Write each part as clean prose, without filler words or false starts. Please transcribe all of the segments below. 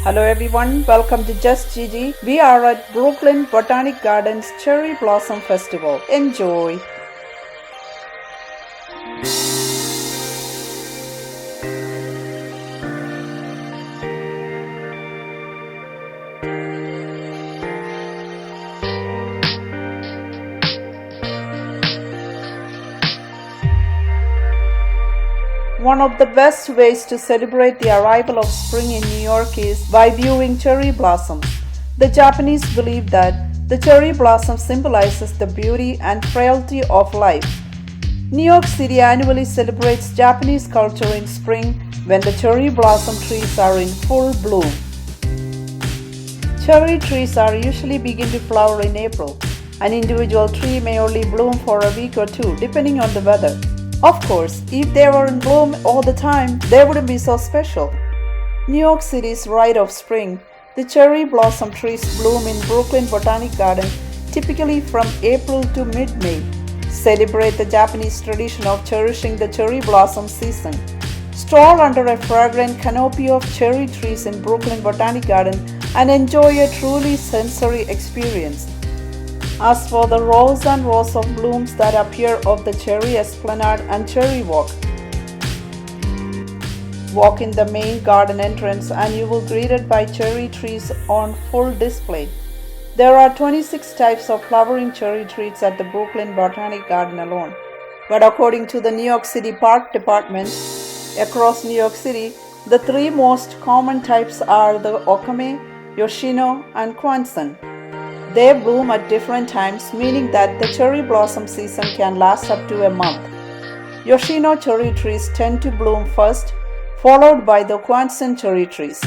Hello everyone, welcome to Just Giji. We are at Brooklyn Botanic Garden's Cherry Blossom Festival. Enjoy! One of the best ways to celebrate the arrival of spring in New York is by viewing cherry blossoms. The Japanese believe that the cherry blossom symbolizes the beauty and frailty of life. New York City annually celebrates Japanese culture in spring when the cherry blossom trees are in full bloom. Cherry trees are usually begin to flower in April. An individual tree may only bloom for a week or two depending on the weather. Of course, if they were in bloom all the time, they wouldn't be so special. New York City's rite of spring, the cherry blossom trees bloom in Brooklyn Botanic Garden typically from April to mid-May. Celebrate the Japanese tradition of cherishing the cherry blossom season. Stroll under a fragrant canopy of cherry trees in Brooklyn Botanic Garden and enjoy a truly sensory experience. As for the rows and rows of blooms that appear off the Cherry Esplanade and Cherry Walk, walk in the main garden entrance and you will be greeted by cherry trees on full display. There are 26 types of flowering cherry trees at the Brooklyn Botanic Garden alone. But according to the New York City Park Department, across New York City, the three most common types are the Okame, Yoshino, and Kwanzan. They bloom at different times, meaning that the cherry blossom season can last up to a month. Yoshino cherry trees tend to bloom first, followed by the Kwanzan cherry trees.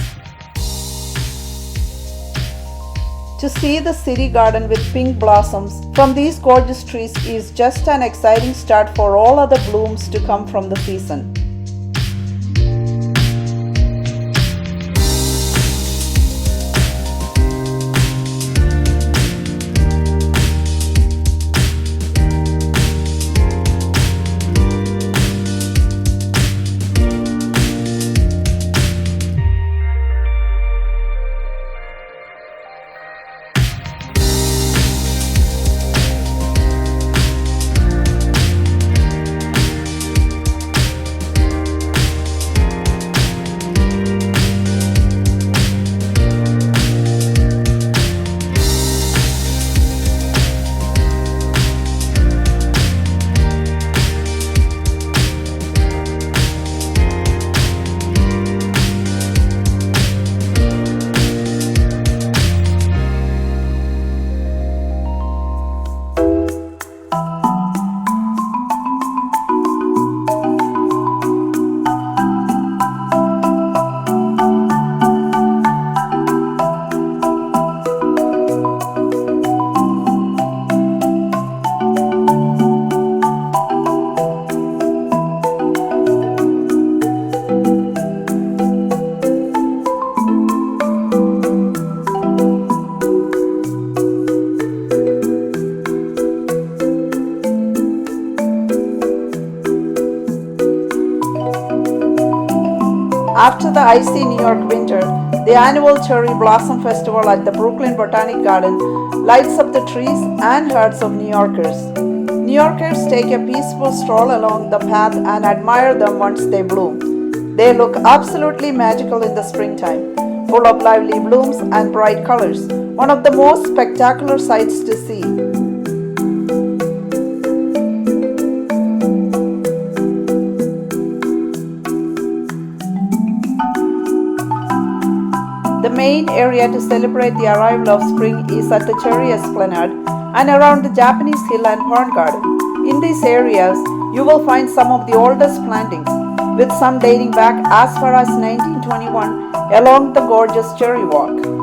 To see the city garden with pink blossoms from these gorgeous trees is just an exciting start for all other blooms to come from the season. After the icy New York winter, the annual Cherry Blossom Festival at the Brooklyn Botanic Garden lights up the trees and hearts of New Yorkers. New Yorkers take a peaceful stroll along the path and admire them once they bloom. They look absolutely magical in the springtime, full of lively blooms and bright colors, one of the most spectacular sights to see. The main area to celebrate the arrival of spring is at the Cherry Esplanade and around the Japanese Hill and Pond Garden. In these areas, you will find some of the oldest plantings, with some dating back as far as 1921 along the gorgeous Cherry Walk.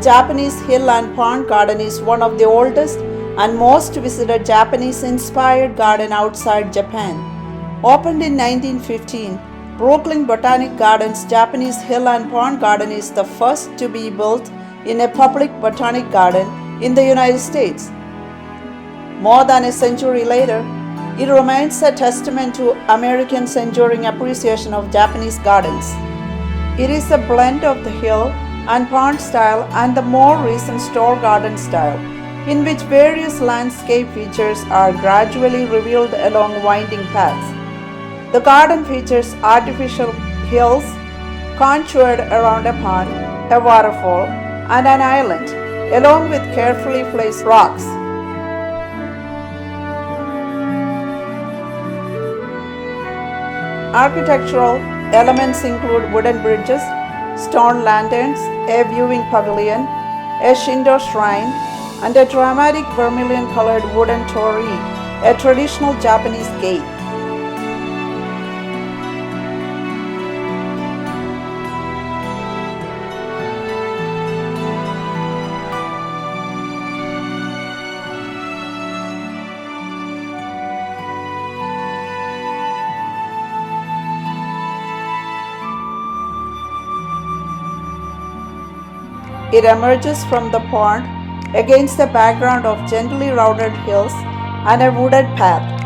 Japanese Hill and Pond Garden is one of the oldest and most visited Japanese-inspired garden outside Japan. Opened in 1915, Brooklyn Botanic Garden's Japanese Hill and Pond Garden is the first to be built in a public botanic garden in the United States. More than a century later, it remains a testament to Americans' enduring appreciation of Japanese gardens. It is a blend of the hill and pond style and the more recent Stroll garden style, in which various landscape features are gradually revealed along winding paths. The garden features artificial hills contoured around a pond, a waterfall, and an island, along with carefully placed rocks. Architectural elements include wooden bridges, stone lanterns, a viewing pavilion, a Shinto shrine, and a dramatic vermilion-colored wooden torii, a traditional Japanese gate. It emerges from the pond against a background of gently rounded hills and a wooded path.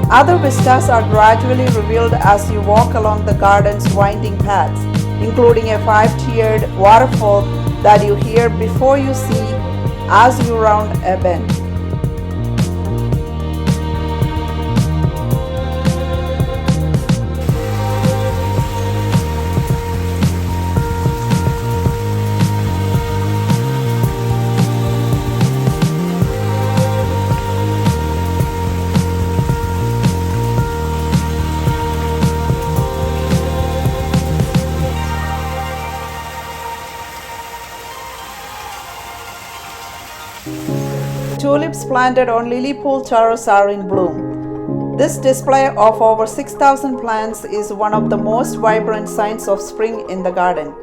Other vistas are gradually revealed as you walk along the garden's winding paths, including a 5-tiered waterfall that you hear before you see as you round a bend. Tulips planted on lily pool terrace are in bloom. This display of over 6,000 plants is one of the most vibrant signs of spring in the garden.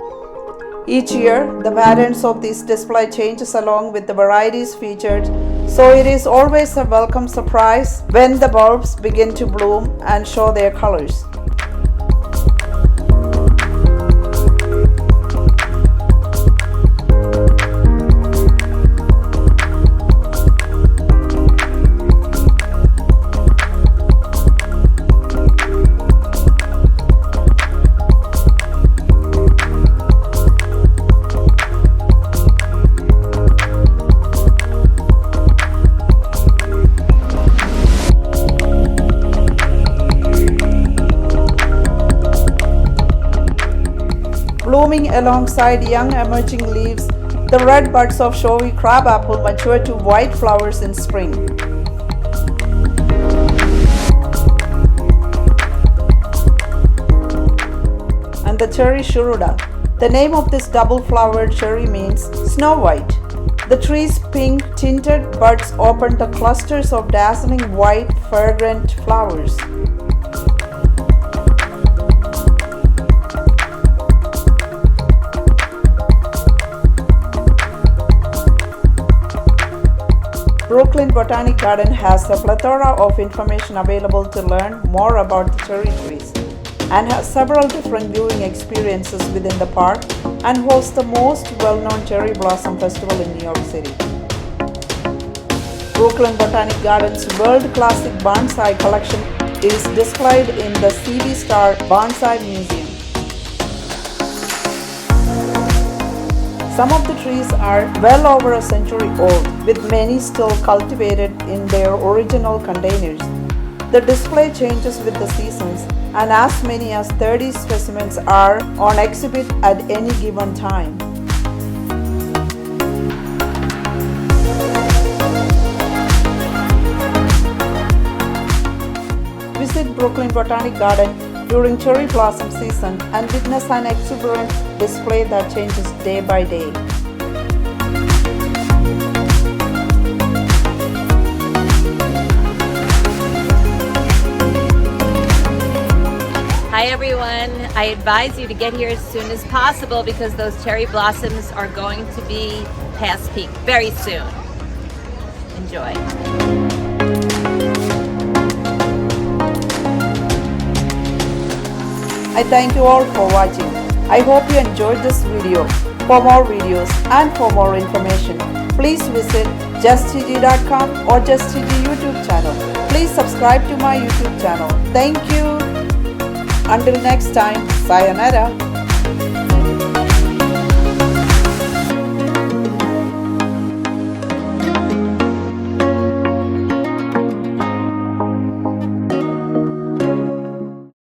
Each year, the patterns of this display changes along with the varieties featured, so it is always a welcome surprise when the bulbs begin to bloom and show their colors. Blooming alongside young emerging leaves, the red buds of showy crabapple mature to white flowers in spring. And the cherry Shirotae. The name of this double-flowered cherry means snow white. The tree's pink tinted buds open the clusters of dazzling white fragrant flowers. Brooklyn Botanic Garden has a plethora of information available to learn more about the cherry trees and has several different viewing experiences within the park and hosts the most well-known cherry blossom festival in New York City. Brooklyn Botanic Garden's world classic bonsai collection is displayed in the CV Star Bonsai Museum. Some of the trees are well over a century old, with many still cultivated in their original containers. The display changes with the seasons, and as many as 30 specimens are on exhibit at any given time. Visit Brooklyn Botanic Garden during cherry blossom season and witness an exuberant display that changes day by day. Hi everyone, I advise you to get here as soon as possible because those cherry blossoms are going to be past peak very soon. Enjoy. I thank you all for watching. I hope you enjoyed this video. For more videos and for more information, please visit justgiji.com or justgiji YouTube channel. Please subscribe to my YouTube channel. Thank you. Until next time, sayonara.